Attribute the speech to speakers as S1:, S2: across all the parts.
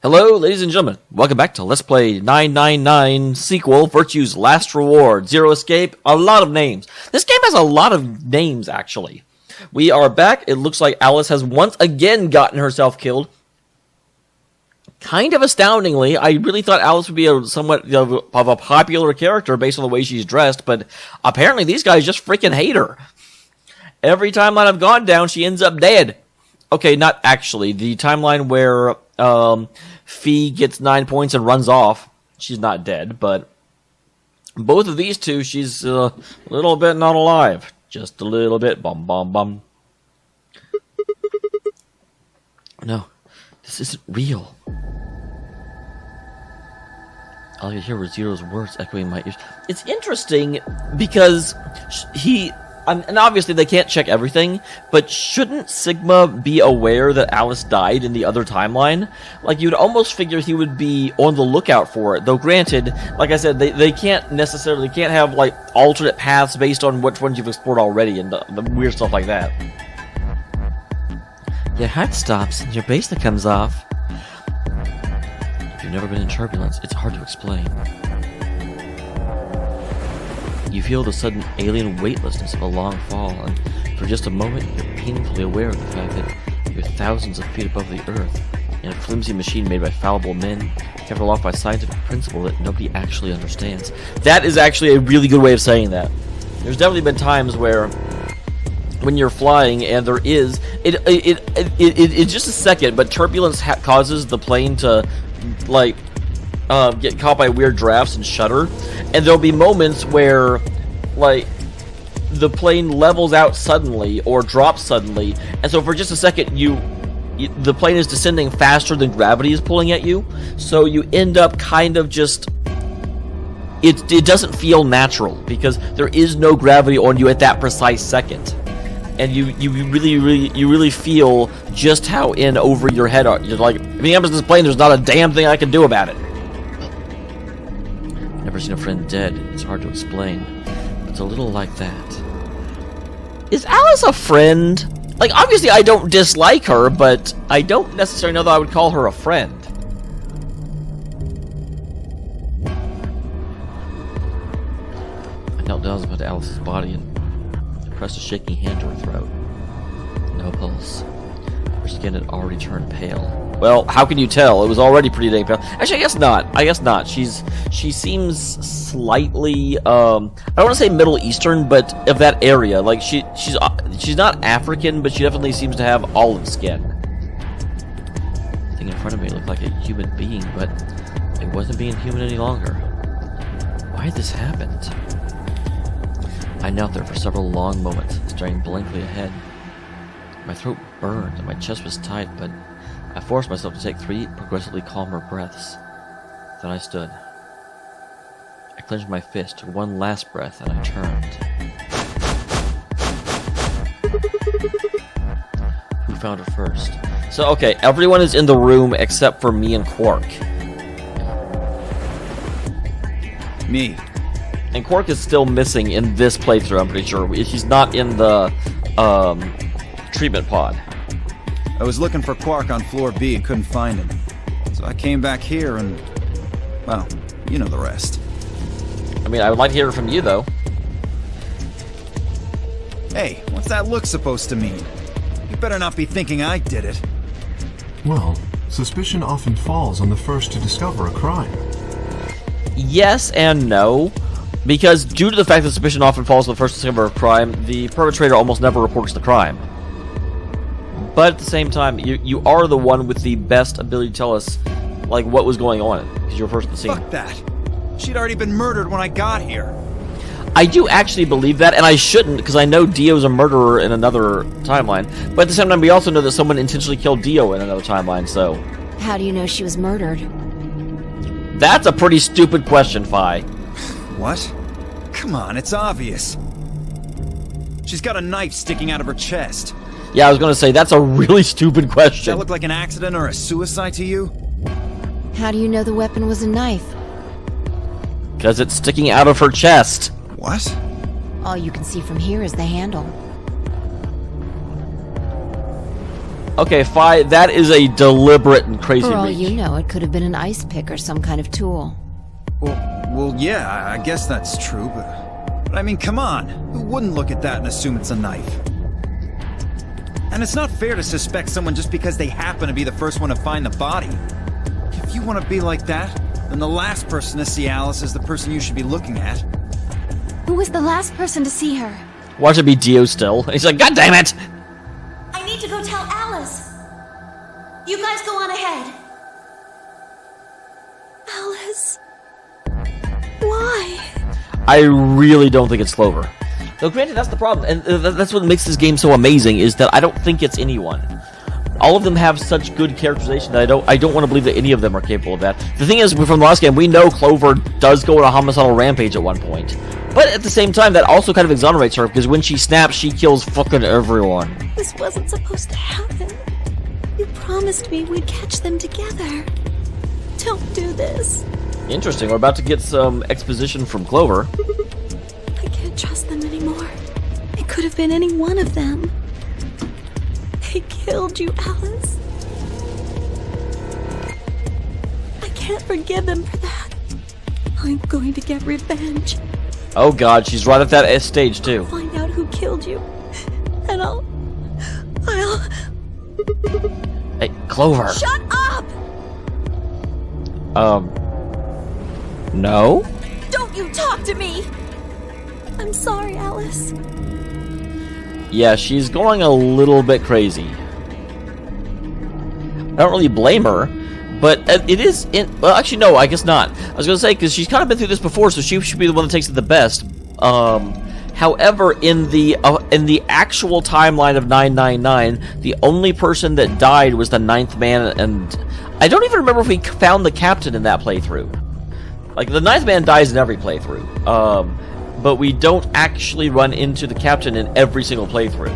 S1: Hello, ladies and gentlemen. Welcome back to Let's Play 999 sequel, Virtue's Last Reward, Zero Escape, a lot of names. This game has a lot of names, actually. We are back. It looks like Alice has once again gotten herself killed. Kind of astoundingly, I really thought Alice would be somewhat of a popular character based on the way she's dressed, but apparently these guys just freaking hate her. Every timeline I've gone down, she ends up dead. Okay, not actually. The timeline where Fee gets 9 points and runs off, she's not dead, but both of these two, she's a little bit not alive. Just a little bit. Bum, bum, bum. No, this isn't real. All I could hear were Zero's words echoing in my ears. It's interesting because and obviously they can't check everything, but shouldn't Sigma be aware that Alice died in the other timeline? Like, you'd almost figure he would be on the lookout for it, though granted, like I said, they can't have, like, alternate paths based on which ones you've explored already and the weird stuff like that. Your heart stops and your bracelet comes off. If you've never been in turbulence, it's hard to explain. You feel the sudden alien weightlessness of a long fall, and for just a moment, you're painfully aware of the fact that you're thousands of feet above the Earth, in a flimsy machine made by fallible men, kept aloft by scientific principle that nobody actually understands. That is actually a really good way of saying that. There's definitely been times where, when you're flying, and there is, it's just a second, but turbulence causes the plane to, like, get caught by weird drafts and shudder, and there'll be moments where, like, the plane levels out suddenly or drops suddenly, and so for just a second the plane is descending faster than gravity is pulling at you, so you end up kind of just it doesn't feel natural because there is no gravity on you at that precise second, and you really feel just how in over your head are. You're like, if he happens to this plane, there's not a damn thing I can do about it. Never seen a friend dead. It's hard to explain. It's a little like that. Is Alice a friend? Like, obviously I don't dislike her, but I don't necessarily know that I would call her a friend. I knelt down to Alice's body and pressed a shaking hand to her throat. No pulse. Her skin had already turned pale. Well, how can you tell? It was already pretty dang pale. Actually, I guess not. She seems slightly, I don't want to say Middle Eastern, but of that area. Like, she's not African, but she definitely seems to have olive skin. The thing in front of me looked like a human being, but it wasn't being human any longer. Why had this happened? I knelt there for several long moments, staring blankly ahead. My throat burned and my chest was tight, but I forced myself to take 3 progressively calmer breaths. Then I stood. I clenched my fist, took one last breath, and I turned. Who found her first? So, okay, everyone is in the room except for me and Quark.
S2: Me.
S1: And Quark is still missing in this playthrough, I'm pretty sure. He's not in the treatment pod.
S2: I was looking for Quark on floor B and couldn't find him. So I came back here and, well, you know the rest.
S1: I mean, I would like to hear it from you, though.
S2: Hey, what's that look supposed to mean? You better not be thinking I did it.
S3: Well, suspicion often falls on the first to discover a crime.
S1: Yes and no. Because due to the fact that suspicion often falls on the first to discover a crime, the perpetrator almost never reports the crime. But at the same time, you are the one with the best ability to tell us, like, what was going on, because you were first at the scene.
S2: Fuck that. She'd already been murdered when I got here.
S1: I do actually believe that, and I shouldn't, because I know Dio's a murderer in another timeline. But at the same time, we also know that someone intentionally killed Dio in another timeline, so...
S4: How do you know she was murdered?
S1: That's a pretty stupid question, Fi.
S2: What? Come on, it's obvious. She's got a knife sticking out of her chest.
S1: Yeah, I was going to say, that's a really stupid
S2: Does
S1: question.
S2: that look like an accident or a suicide to you?
S4: How do you know the weapon was a knife?
S1: Because it's sticking out of her chest.
S2: What?
S4: All you can see from here is the handle.
S1: Okay, Fi, that is a deliberate and crazy
S4: For all
S1: reach.
S4: you know, it could have been an ice pick or some kind of tool.
S2: Well, yeah, I guess that's true, but I mean, come on. Who wouldn't look at that and assume it's a knife? And it's not fair to suspect someone just because they happen to be the first one to find the body. If you want to be like that, then the last person to see Alice is the person you should be looking at.
S5: Who was the last person to see her?
S1: Watch it be Dio still. He's like, God damn it!
S5: I need to go tell Alice. You guys go on ahead. Alice. Why?
S1: I really don't think it's Clover. Though granted, that's the problem, and that's what makes this game so amazing, is that I don't think it's anyone. All of them have such good characterization that I don't want to believe that any of them are capable of that. The thing is, from the last game, we know Clover does go on a homicidal rampage at one point. But at the same time, that also kind of exonerates her, because when she snaps, she kills fucking everyone.
S5: This wasn't supposed to happen. You promised me we'd catch them together. Don't do this.
S1: Interesting, we're about to get some exposition from Clover.
S5: I can't trust them anymore. It could have been any one of them. They killed you, Alice. I can't forgive them for that. I'm going to get revenge.
S1: Oh god, she's right at that stage too.
S5: Find out who killed you. And I'll...
S1: Hey, Clover.
S5: Shut up!
S1: No?
S5: Don't you talk to me! I'm sorry, Alice.
S1: Yeah, she's going a little bit crazy. I don't really blame her, but it is well, actually, no, I guess not. I was going to say, because she's kind of been through this before, so she should be the one that takes it the best. However, in the actual timeline of 999, the only person that died was the 9th man, and I don't even remember if we found the captain in that playthrough. Like, the 9th man dies in every playthrough. But we don't actually run into the captain in every single playthrough.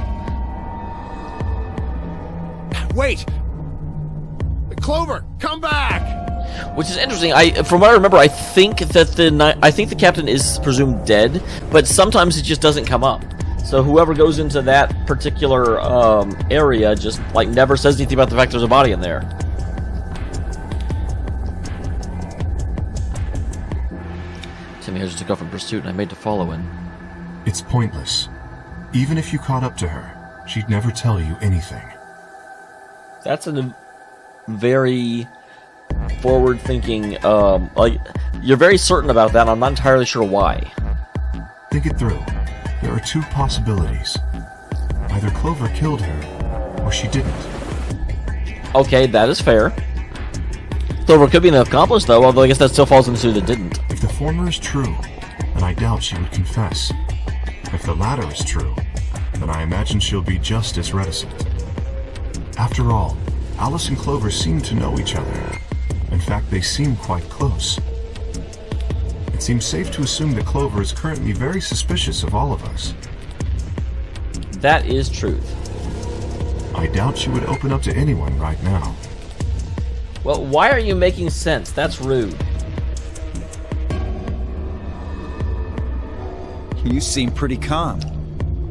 S6: Wait! Clover, come back!
S1: Which is interesting. From what I remember, I think that the captain is presumed dead, but sometimes it just doesn't come up. So whoever goes into that particular area just like never says anything about the fact there's a body in there. Tenmyoji took off in pursuit, and I made to follow him.
S3: It's pointless. Even if you caught up to her, she'd never tell you anything.
S1: That's a very forward-thinking, like, you're very certain about that, and I'm not entirely sure why.
S3: Think it through. There are two possibilities. Either Clover killed her, or she didn't.
S1: Okay, that is fair. Clover could be an accomplice, though, although I guess that still falls into that didn't.
S3: If the former is true, then I doubt she would confess. If the latter is true, then I imagine she'll be just as reticent. After all, Alice and Clover seem to know each other. In fact, they seem quite close. It seems safe to assume that Clover is currently very suspicious of all of us.
S1: That is truth.
S3: I doubt she would open up to anyone right now.
S1: Well, why are you making sense? That's rude.
S2: You seem pretty calm.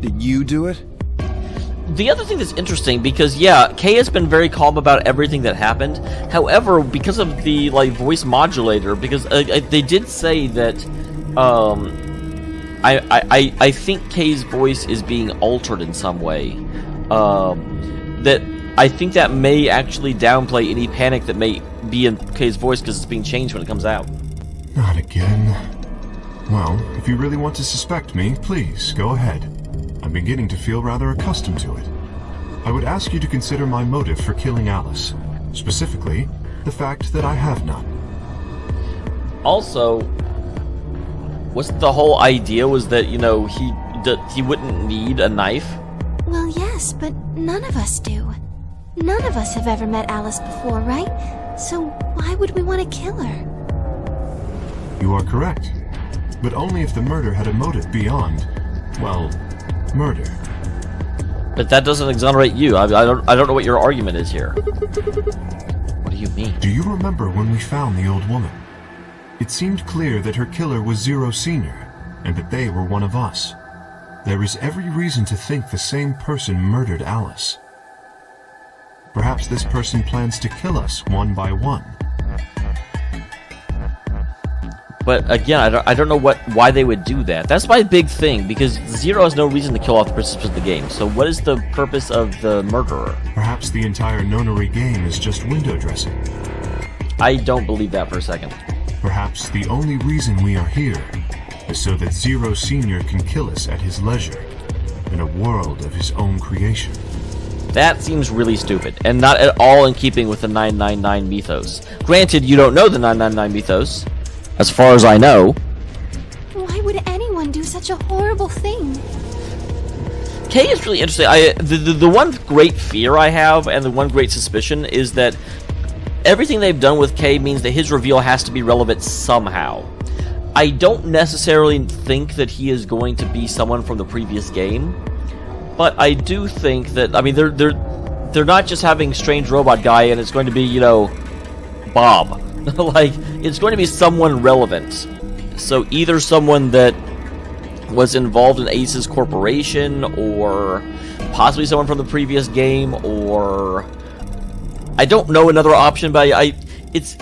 S2: Did you do it?
S1: The other thing that's interesting, because yeah, Kay has been very calm about everything that happened. However, because of the voice modulator, because they did say that I think Kay's voice is being altered in some way. That I think that may actually downplay any panic that may be in Kay's voice because it's being changed when it comes out.
S3: Not again. Well, if you really want to suspect me, please, go ahead. I'm beginning to feel rather accustomed to it. I would ask you to consider my motive for killing Alice. Specifically, the fact that I have none.
S1: Also, wasn't the whole idea was that, you know, he wouldn't need a knife?
S5: Well, yes, but none of us do. None of us have ever met Alice before, right? So why would we want to kill her?
S3: You are correct. But only if the murder had a motive beyond, well, murder.
S1: But that doesn't exonerate you. I don't know what your argument is here. What do you mean?
S3: Do you remember when we found the old woman? It seemed clear that her killer was Zero Senior, and that they were one of us. There is every reason to think the same person murdered Alice. Perhaps this person plans to kill us one by one.
S1: But again, I don't know why they would do that. That's my big thing, because Zero has no reason to kill off the participants of the game. So what is the purpose of the murderer?
S3: Perhaps the entire nonary game is just window dressing.
S1: I don't believe that for a second.
S3: Perhaps the only reason we are here is so that Zero Senior can kill us at his leisure, in a world of his own creation.
S1: That seems really stupid, and not at all in keeping with the 999 mythos. Granted, you don't know the 999 mythos, as far as I know.
S5: Why would anyone do such a horrible thing?
S1: Kay is really interesting. The one great fear I have, and the one great suspicion, is that everything they've done with Kay means that his reveal has to be relevant somehow. I don't necessarily think that he is going to be someone from the previous game, but I do think that, I mean, they're not just having strange robot guy and it's going to be, you know, Bob. Like, it's going to be someone relevant. So either someone that was involved in Ace's corporation, or possibly someone from the previous game, or I don't know another option, but it's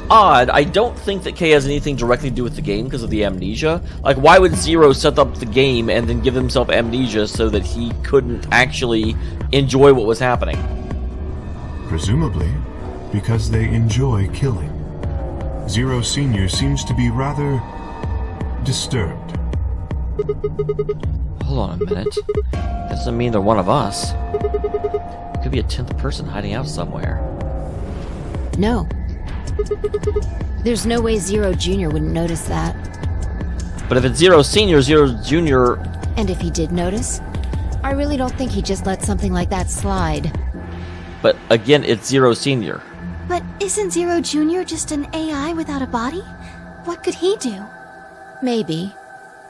S1: odd. I don't think that Kay has anything directly to do with the game because of the amnesia. Like, why would Zero set up the game and then give himself amnesia so that he couldn't actually enjoy what was happening?
S3: Presumably, because they enjoy killing. Zero Senior seems to be rather disturbed.
S1: Hold on a minute. That doesn't mean they're one of us. It could be a 10th person hiding out somewhere.
S4: No. There's no way Zero Jr. wouldn't notice that.
S1: But if it's Zero Senior, Zero Junior...
S4: And if he did notice, I really don't think he'd just let something like that slide.
S1: But again, it's Zero Senior.
S5: But isn't Zero Jr. just an AI without a body? What could he do?
S4: Maybe.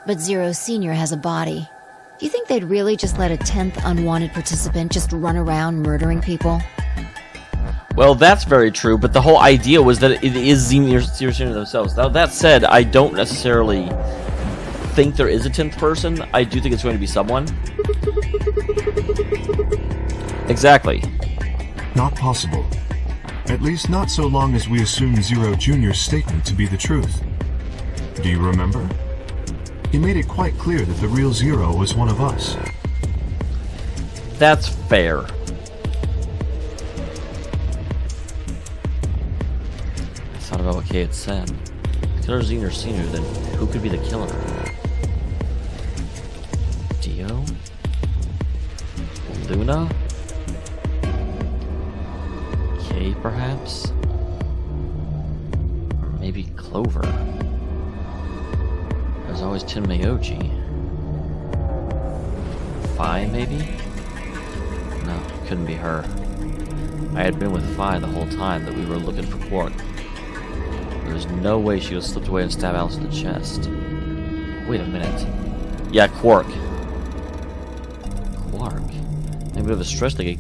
S4: But Zero Senior has a body. Do you think they'd really just let a 10th unwanted participant just run around murdering people?
S1: Well, that's very true, but the whole idea was that it is Zero Senior themselves. Now, that said, I don't necessarily think there is a 10th person. I do think it's going to be someone. Exactly.
S3: Not possible. At least not so long as we assume Zero Jr.'s statement to be the truth. Do you remember? He made it quite clear that the real Zero was one of us.
S1: That's fair. I thought about what Kay had said. If killer's Zero Senior, then who could be the killer? Dio? Luna? Kay, perhaps? Or maybe Clover? There's always Tenmyoji. Fi, maybe? No, couldn't be her. I had been with Fi the whole time that we were looking for Quark. There's no way she would have slipped away and stabbed Alice in the chest. Wait a minute. Yeah, Quark. Quark? Maybe with a stretch they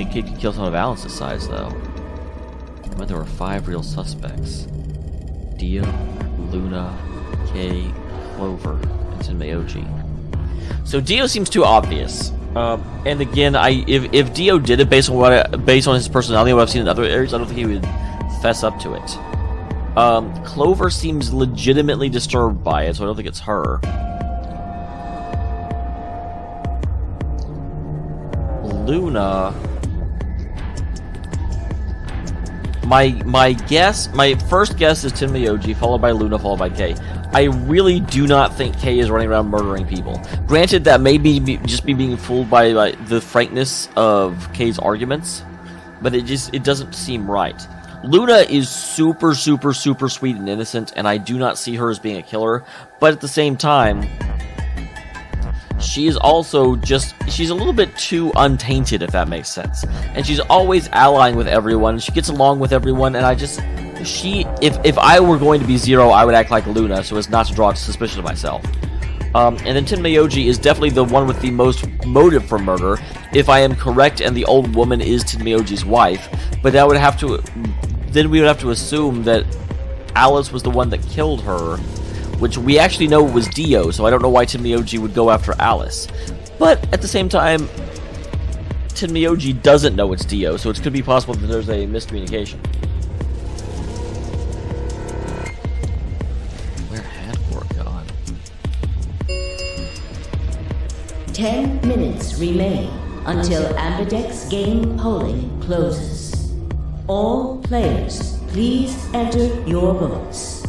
S1: could kill someone of Alice's size, though. But there were 5 real suspects. Dio, Luna, Kay, Clover, and Tenmyoji. So Dio seems too obvious. And again, if Dio did it based on his personality, what I've seen in other areas, I don't think he would fess up to it. Clover seems legitimately disturbed by it, so I don't think it's her. Luna. My first guess is Tenmyoji, followed by Luna, followed by Kay. I really do not think Kay is running around murdering people. Granted, that may be just me being fooled by the frankness of Kay's arguments, but it doesn't seem right. Luna is super, super, super sweet and innocent, and I do not see her as being a killer, but at the same time, she is also she's a little bit too untainted, if that makes sense. And she's always allying with everyone, she gets along with everyone, and if I were going to be Zero, I would act like Luna, so as not to draw suspicion of myself. And then Tenmyoji is definitely the one with the most motive for murder, if I am correct, and the old woman is Tenmyoji's wife. But that would then we would have to assume that Alice was the one that killed her, which we actually know was Dio, so I don't know why Tenmyoji would go after Alice. But at the same time, Tenmyoji doesn't know it's Dio, so it could be possible that there's a miscommunication. Where had Quark gone?
S7: 10 minutes remain until Ambidex game polling closes. All players, please enter your votes.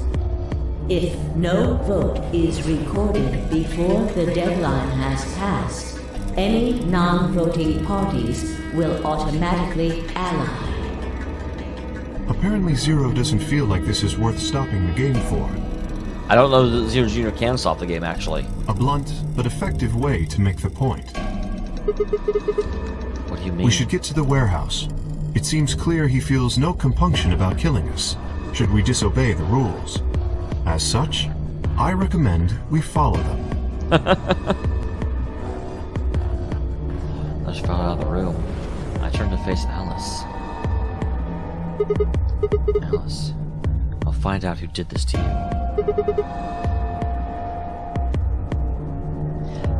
S7: If no vote is recorded before the deadline has passed, any non-voting parties will automatically ally.
S3: Apparently Zero doesn't feel like this is worth stopping the game for.
S1: I don't know that Zero Jr. can stop the game, actually.
S3: A blunt but effective way to make the point.
S1: What do you mean?
S3: We should get to the warehouse. It seems clear he feels no compunction about killing us, should we disobey the rules. As such, I recommend we follow them.
S1: I just fell out of the room. I turned to face Alice. Alice, I'll find out who did this to you.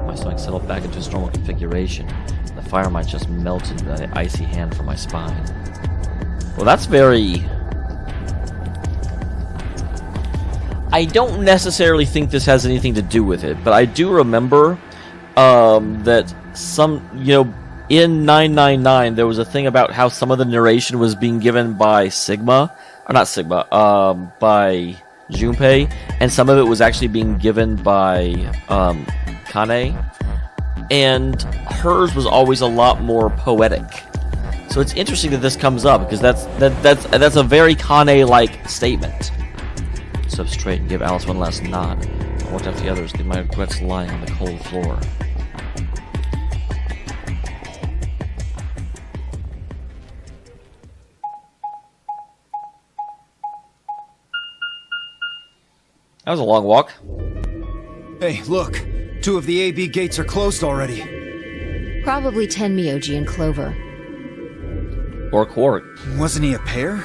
S1: My stomach settled back into its normal configuration. The fire might just melt into the icy hand from my spine. Well, that's very... I don't necessarily think this has anything to do with it, but I do remember that some, in 999 there was a thing about how some of the narration was being given by Sigma, or not Sigma, by Junpei, and some of it was actually being given by Kane, and hers was always a lot more poetic. So it's interesting that this comes up, because that's a very Kane-like statement. Sit up straight and give Alice one last nod. I walked after the others, leave my regrets lying on the cold floor. That was a long walk.
S2: Hey, look. 2 of the AB gates are closed already.
S4: Probably Tenmyoji and Clover.
S1: Or Quark.
S2: Wasn't he a pair?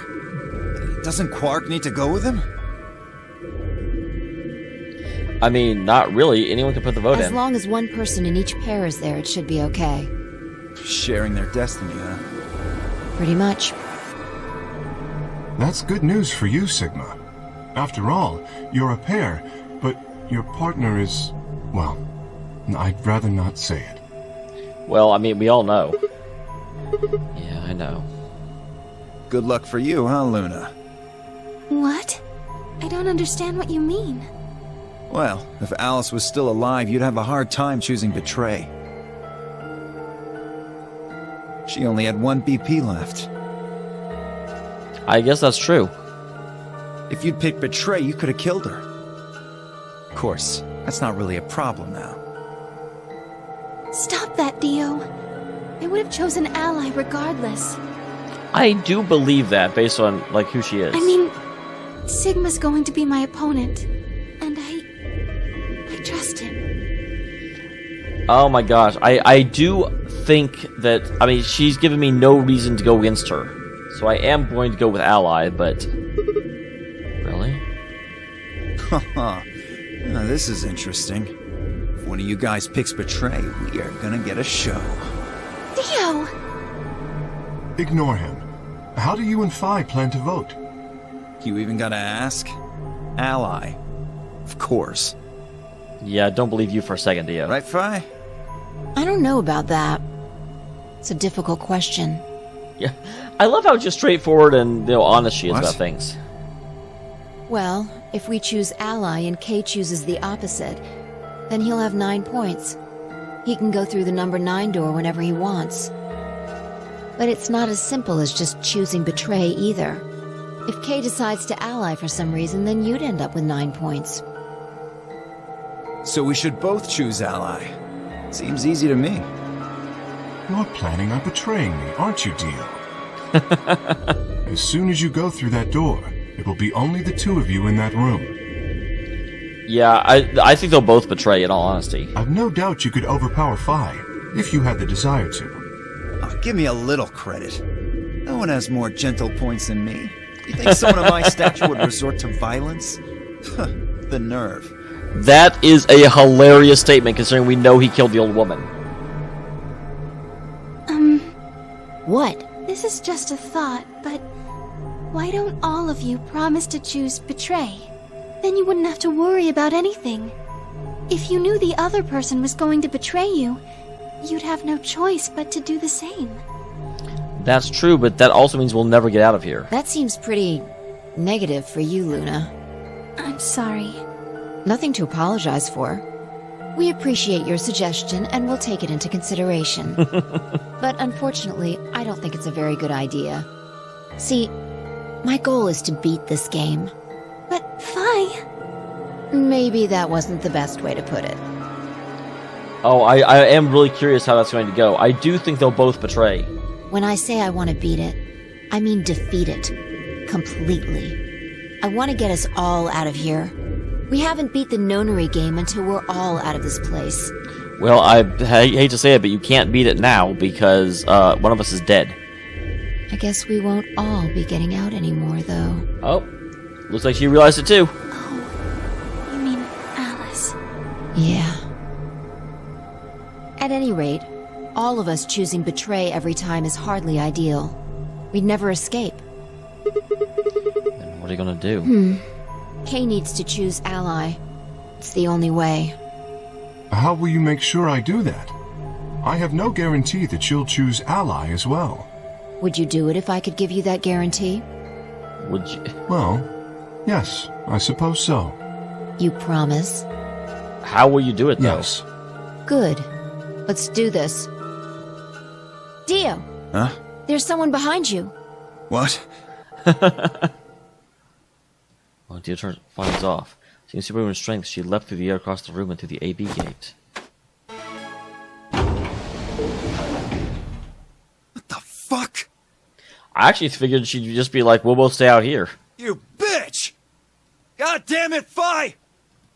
S2: Doesn't Quark need to go with him?
S1: I mean, not really. Anyone can put the vote
S4: As
S1: in.
S4: long as one person in each pair is there, it should be okay.
S2: Sharing their destiny, huh?
S4: Pretty much.
S3: That's good news for you, Sigma. After all, you're a pair, but your partner is... well, I'd rather not say it.
S1: Well, I mean, we all know. Yeah, I know.
S2: Good luck for you, huh, Luna?
S5: What? I don't understand what you mean.
S2: Well, if Alice was still alive, you'd have a hard time choosing Betray. She only had 1 BP left.
S1: I guess that's true.
S2: If you'd picked Betray, you could have killed her. Of course, that's not really a problem now.
S5: Stop that, Dio. I would have chosen Ally regardless.
S1: I do believe that, based on, who she is.
S5: I mean, Sigma's going to be my opponent, and I trust him.
S1: Oh my gosh, I do think that, she's given me no reason to go against her. So I am going to go with Ally, but... Really?
S2: Haha. Now this is interesting. If one of you guys picks Betray, we are gonna get a show.
S5: Dio!
S3: Ignore him. How do you and Phi plan to vote?
S2: You even gotta ask? Ally. Of course.
S1: Yeah, don't believe you for a second, Dio.
S2: Right, Phi?
S4: I don't know about that. It's a difficult question.
S1: Yeah, I love how just straightforward and honest she is
S2: What?
S1: about things.
S4: Well, if we choose Ally and Kay chooses the opposite, then he'll have 9 points. He can go through the number 9 door whenever he wants. But it's not as simple as just choosing Betray either. If Kay decides to ally for some reason, then you'd end up with 9 points.
S2: So we should both choose Ally. Seems easy to me.
S3: You're planning on betraying me, aren't you, Dio? As soon as you go through that door, it will be only the 2 of you in that room.
S1: Yeah, I think they'll both betray, in all honesty.
S3: I've no doubt you could overpower Phi, if you had the desire to.
S2: Oh, give me a little credit. No one has more gentle points than me. You think someone of my stature would resort to violence? The nerve.
S1: That is a hilarious statement, considering we know he killed the old woman.
S4: What?
S5: This is just a thought, but why don't all of you promise to choose betray? Then you wouldn't have to worry about anything. If you knew the other person was going to betray you, you'd have no choice but to do the same.
S1: That's true, but that also means we'll never get out of here.
S4: That seems pretty negative for you, Luna.
S5: I'm sorry.
S4: Nothing to apologize for. We appreciate your suggestion and we'll take it into consideration. But unfortunately, I don't think it's a very good idea. See, my goal is to beat this game.
S5: But Fi...
S4: Maybe that wasn't the best way to put it.
S1: Oh, I am really curious how that's going to go. I do think they'll both betray.
S4: When I say I want to beat it, I mean defeat it. Completely. I want to get us all out of here. We haven't beat the nonary game until we're all out of this place.
S1: Well, I hate to say it, but you can't beat it now because one of us is dead.
S4: I guess we won't all be getting out anymore, though.
S1: Oh, looks like she realized it too.
S5: Oh, you mean Alice?
S4: Yeah. At any rate, all of us choosing betray every time is hardly ideal. We'd never escape.
S1: Then what are you gonna do?
S4: Kay needs to choose ally. It's the only way.
S3: How will you make sure I do that? I have no guarantee that she'll choose ally as well.
S4: Would you do it if I could give you that guarantee?
S1: Would you?
S3: Well, yes, I suppose so.
S4: You promise?
S1: How will you do it, though?
S3: Yes.
S4: Good. Let's do this. Dio!
S2: Huh?
S4: There's someone behind you.
S2: What?
S1: Well, Dio finds off. Seeing superhuman strength, she leapt through the air across the room and through the AB gate.
S2: What the fuck?
S1: I actually figured she'd just be like, we'll both stay out here.
S2: You bitch! God damn it, Fi!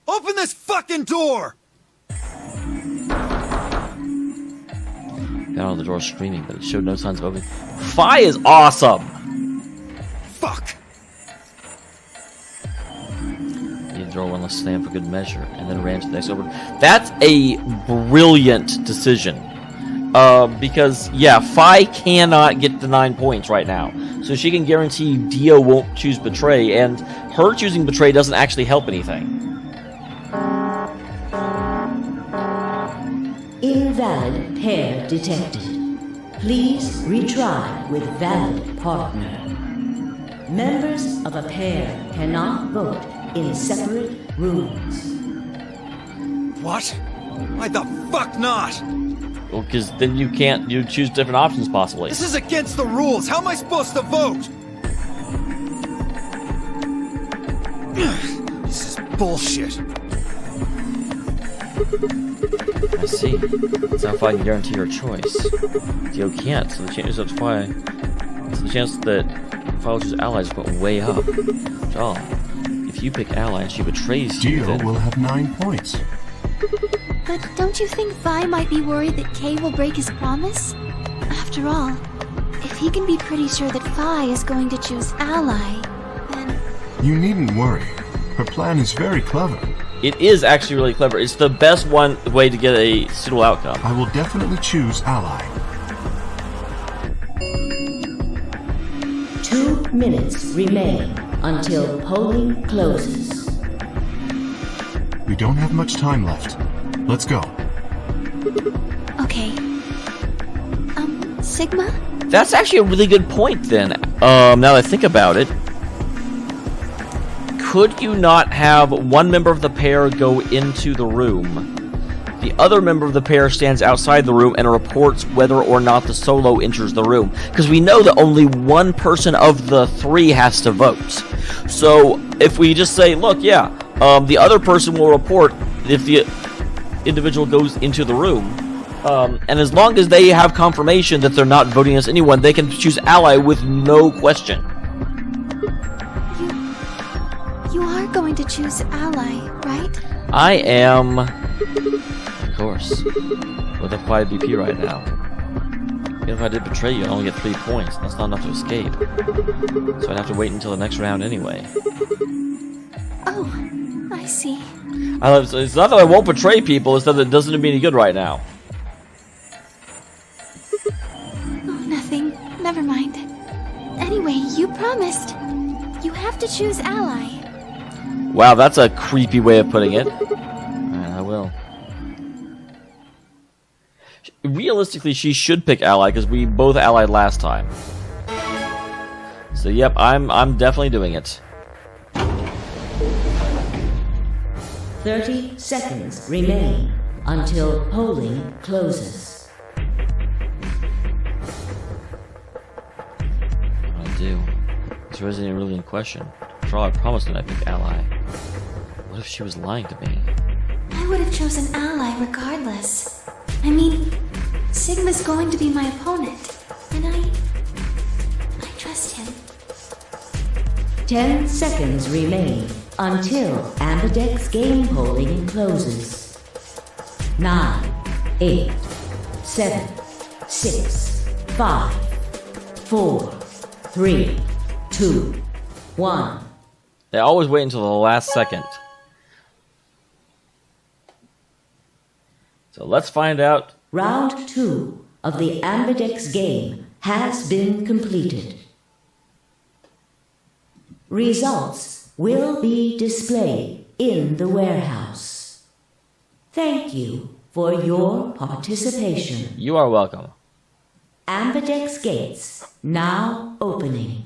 S2: Open this fucking door!
S1: Got out of the door screaming, but it showed no signs of opening. Fi is awesome!
S2: Fuck!
S1: He threw one last slam for good measure, and then ran to the next opening. That's a brilliant decision. Because, yeah, Fi cannot get the 9 points right now. So she can guarantee Dio won't choose Betray, and her choosing Betray doesn't actually help anything.
S7: Invalid pair detected. Please retry with valid partner. Members of a pair cannot vote in separate rooms.
S2: What? Why the fuck not?
S1: Well, because then you choose different options, possibly.
S2: This is against the rules. How am I supposed to vote? This is bullshit.
S1: I see. That's how Fi can guarantee her choice. Dio can't, so the chances that Fi will choose allies went way up. After all, if you pick ally and she betrays you,
S3: Dio
S1: then...
S3: will have 9 points.
S5: But don't you think Vi might be worried that Kay will break his promise? After all, if he can be pretty sure that Vi is going to choose ally, then...
S3: You needn't worry. Her plan is very clever.
S1: It is actually really clever. It's the best way to get a suitable outcome.
S3: I will definitely choose ally.
S7: 2 minutes remain until polling closes.
S3: We don't have much time left. Let's go.
S5: Okay. Sigma?
S1: That's actually a really good point, then. Now that I think about it. Could you not have one member of the pair go into the room? The other member of the pair stands outside the room and reports whether or not the solo enters the room. Because we know that only one person of the 3 has to vote. So, if we just say, look, yeah, the other person will report if the individual goes into the room. And as long as they have confirmation that they're not voting as anyone, they can choose ally with no question.
S5: You are going to choose ally, right?
S1: I am, of course, with a 5 BP right now. Even if I did betray you, I only get 3 points. That's not enough to escape. So I'd have to wait until the next round anyway.
S5: Oh, I see.
S1: It's not that I won't betray people, it's that it doesn't do me any good right now.
S5: Oh, nothing. never mind. Anyway, you promised. You have to choose ally.
S1: Wow, that's a creepy way of putting it. Alright, I will. Realistically, she should pick ally because we both allied last time. So yep, I'm definitely doing it.
S7: 30 seconds remain until polling closes.
S1: What do I do? This wasn't really in question. After all, I promised that I'd pick ally. What if she was lying to me?
S5: I would have chosen ally regardless. I mean, Sigma's going to be my opponent, and I trust him.
S7: 10 seconds remain until Ambidex game polling closes. 9, 8, 7, 6, 5, 4, 3, 2, 1.
S1: They always wait until the last second. So let's find out.
S7: Round 2 of the Ambidex game has been completed. Results will be displayed in the warehouse. Thank you for your participation.
S1: You are welcome.
S7: Ambidex gates now opening.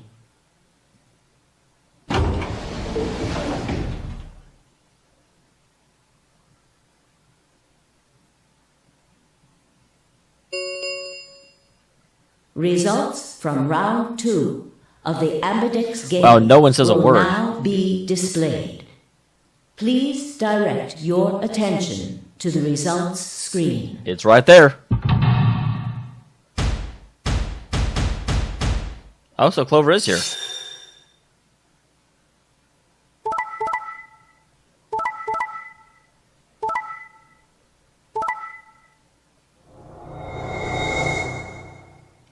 S7: Results from round 2 of the Ambidex game
S1: Wow, no one says a
S7: will
S1: word.
S7: now be displayed. Please direct your attention to the results screen.
S1: It's right there. Oh, so Clover is here.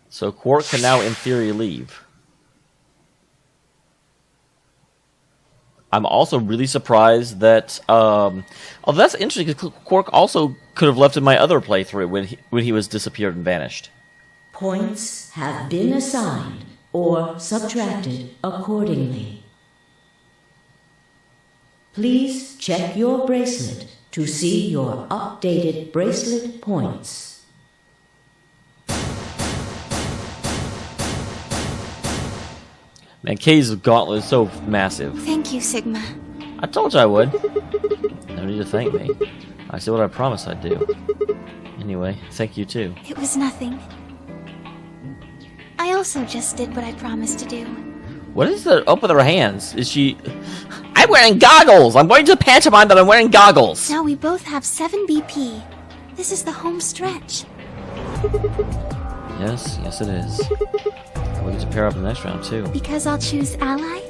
S1: So Quark can now, in theory, leave. I'm also really surprised that, oh, that's interesting, because Quark also could have left in my other playthrough when he was disappeared and vanished.
S7: Points have been assigned or subtracted accordingly. Please check your bracelet to see your updated bracelet points.
S1: Man, Kay's gauntlet is so massive.
S5: Thank you, Sigma.
S1: I told you I would. No need to thank me. I said what I promised I'd do. Anyway, thank you too.
S5: It was nothing. I also just did what I promised to do.
S1: What is the up with her hands? Is she... I'm wearing goggles! I'm going to pantomime that I'm wearing goggles!
S5: Now we both have 7 BP. This is the home stretch.
S1: Yes, it is. We get to pair up in the next round too.
S5: Because I'll choose ally?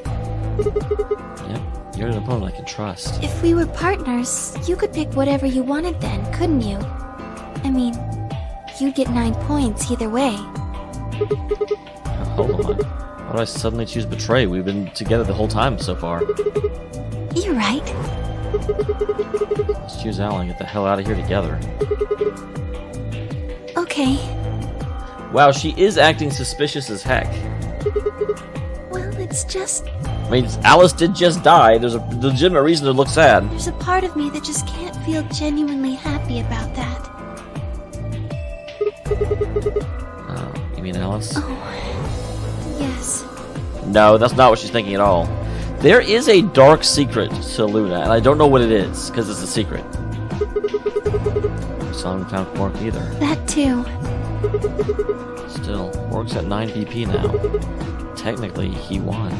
S1: Yep, you're an opponent I can trust.
S5: If we were partners, you could pick whatever you wanted then, couldn't you? I mean, you'd get 9 points either way.
S1: Hold on. Why do I suddenly choose Betray? We've been together the whole time so far.
S5: You're right.
S1: Let's choose Alan and get the hell out of here together.
S5: Okay.
S1: Wow, she is acting suspicious as heck.
S5: Well, it's just...
S1: I mean, Alice did just die. There's a legitimate reason to look sad.
S5: There's a part of me that just can't feel genuinely happy about that.
S1: Oh, you mean Alice?
S5: Oh, yes.
S1: No, that's not what she's thinking at all. There is a dark secret to Luna, and I don't know what it is, because it's a secret. I still haven't found Quark either.
S5: That too.
S1: Still, Quark's at 9 BP now. Technically, he won.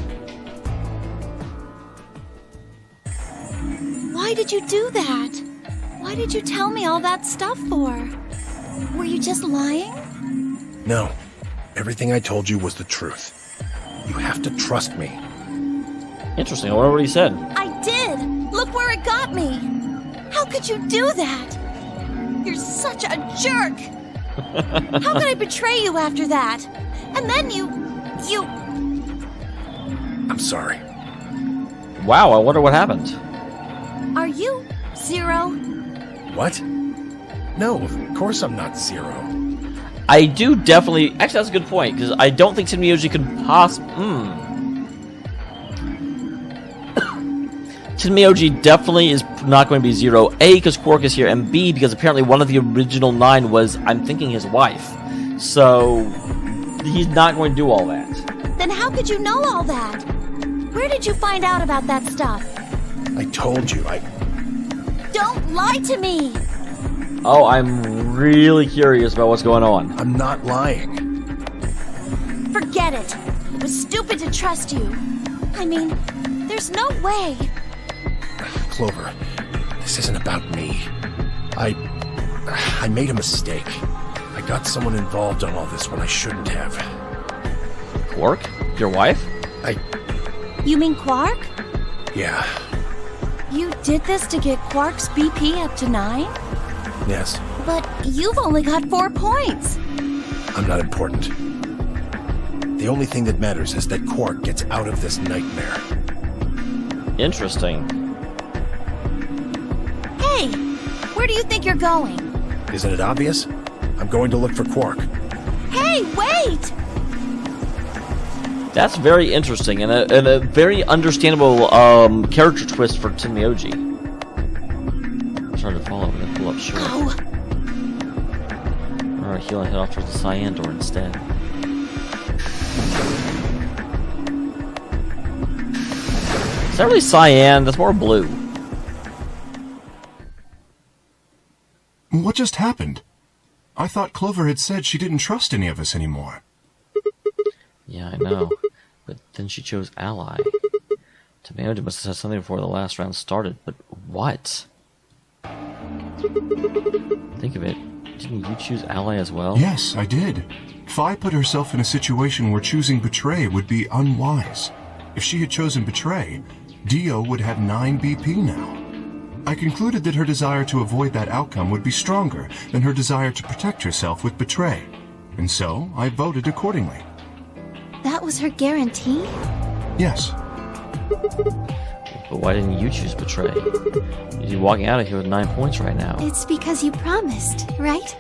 S8: Why did you do that? Why did you tell me all that stuff for? Were you just lying?
S6: No. Everything I told you was the truth. You have to trust me.
S1: Interesting, I wonder what he said.
S8: I did! Look where it got me! How could you do that? You're such a jerk! How could I betray you after that? And then you...
S6: I'm sorry.
S1: Wow, I wonder what happened.
S8: Are you Zero?
S6: What? No, of course I'm not Zero.
S1: I do definitely... Actually, that's a good point, because I don't think Tenmyoji could Tenmyoji definitely is not going to be 0. A, because Quark is here, and B, because apparently one of the original 9 was, I'm thinking, his wife. So, he's not going to do all that.
S8: Then how could you know all that? Where did you find out about that stuff?
S6: I told you,
S8: Don't lie to me!
S1: Oh, I'm really curious about what's going on.
S6: I'm not lying.
S8: Forget it. It was stupid to trust you. I mean, there's no way.
S6: Clover, this isn't about me. I made a mistake. I got someone involved on all this when I shouldn't have.
S1: Quark? Your wife?
S8: You mean Quark?
S6: Yeah,
S8: You did this to get Quark's BP up to 9?
S6: yes,
S8: But you've only got 4 points.
S6: I'm not important. The only thing that matters is that Quark gets out of this nightmare.
S1: Interesting.
S8: Hey, where do you think you're going?
S6: Isn't it obvious? I'm going to look for Quark.
S8: Hey, wait!
S1: That's very interesting, and a very understandable character twist for Tenmyoji. I'm trying to follow and pull up short.
S8: Oh,
S1: Alright, he'll head off towards the cyan door instead. Is that really cyan? That's more blue.
S3: What just happened? I thought Clover had said she didn't trust any of us anymore.
S1: Yeah, I know. But then she chose ally. Dameol must have said something before the last round started, but what? Think of it. Didn't you choose ally as well?
S3: Yes, I did. Fi put herself in a situation where choosing betray would be unwise. If she had chosen betray, Dio would have 9 BP now. I concluded that her desire to avoid that outcome would be stronger than her desire to protect herself with betray, and so I voted accordingly.
S5: That was her guarantee?
S3: Yes.
S1: But why didn't you choose betray? You're walking out of here with 9 points right now.
S5: It's because you promised, right?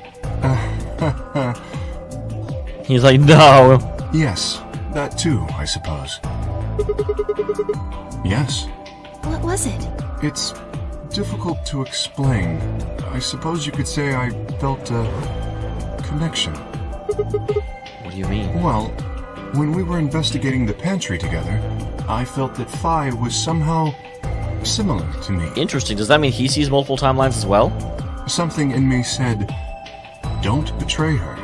S1: He's like, no.
S3: Yes, that too, I suppose. Yes.
S5: What was it?
S3: It's difficult to explain. I suppose you could say I felt a connection.
S1: What do you mean?
S3: Well, when we were investigating the pantry together, I felt that Fi was somehow similar to me.
S1: Interesting. Does that mean he sees multiple timelines as well?
S3: Something in me said, don't betray her.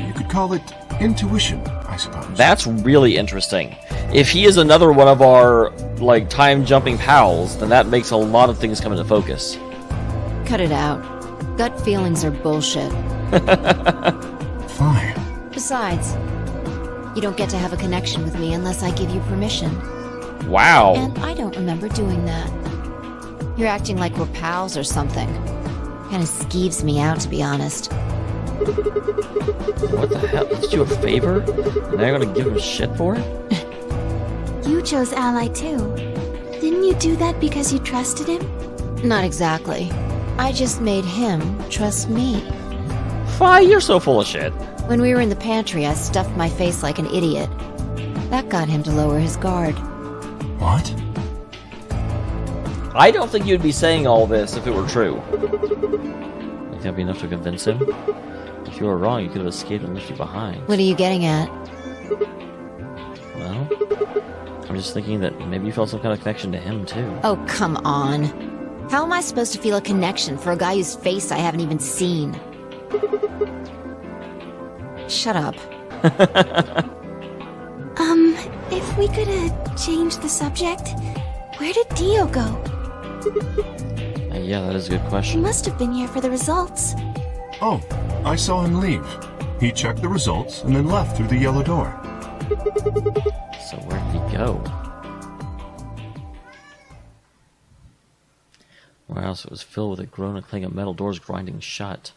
S3: You could call it intuition, I suppose.
S1: That's really interesting. If he is another one of our, like, time-jumping pals, then that makes a lot of things come into focus.
S4: Cut it out. Gut feelings are bullshit.
S3: Fi.
S4: Besides, you don't get to have a connection with me unless I give you permission.
S1: Wow.
S4: And I don't remember doing that. You're acting like we're pals or something. Kinda skeeves me out, to be honest.
S1: What the hell? Did you do a favor? And now you're gonna give him shit for it?
S5: You chose Ally too. Didn't you do that because you trusted him?
S4: Not exactly. I just made him trust me.
S1: Fi, you're so full of shit.
S4: When we were in the pantry, I stuffed my face like an idiot. That got him to lower his guard.
S3: What?
S1: I don't think you'd be saying all this if it were true. Think that'd be enough to convince him? If you were wrong, you could have escaped and left you behind.
S4: What are you getting at?
S1: Well, I'm just thinking that maybe you felt some kind of connection to him, too.
S4: Oh, come on. How am I supposed to feel a connection for a guy whose face I haven't even seen? Shut up.
S5: If we could change the subject, where did Dio go?
S1: Yeah, that is a good
S5: He
S1: question.
S5: must have been here for the results.
S3: Oh, I saw him leave. He checked the results and then left through the yellow door.
S1: So where did he go? Warehouse was filled with a groan and clang of metal doors grinding shut.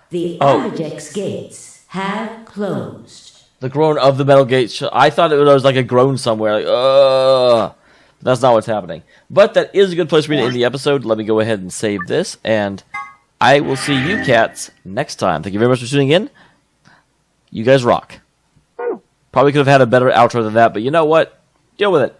S7: The
S1: Oh.
S7: Ambidex gates have closed.
S1: The groan of the metal gate. I thought it was like a groan somewhere. Like, That's not what's happening. But that is a good place for me to end the episode. Let me go ahead and save this, and I will see you cats next time. Thank you very much for tuning in. You guys rock. Probably could have had a better outro than that, but you know what? Deal with it.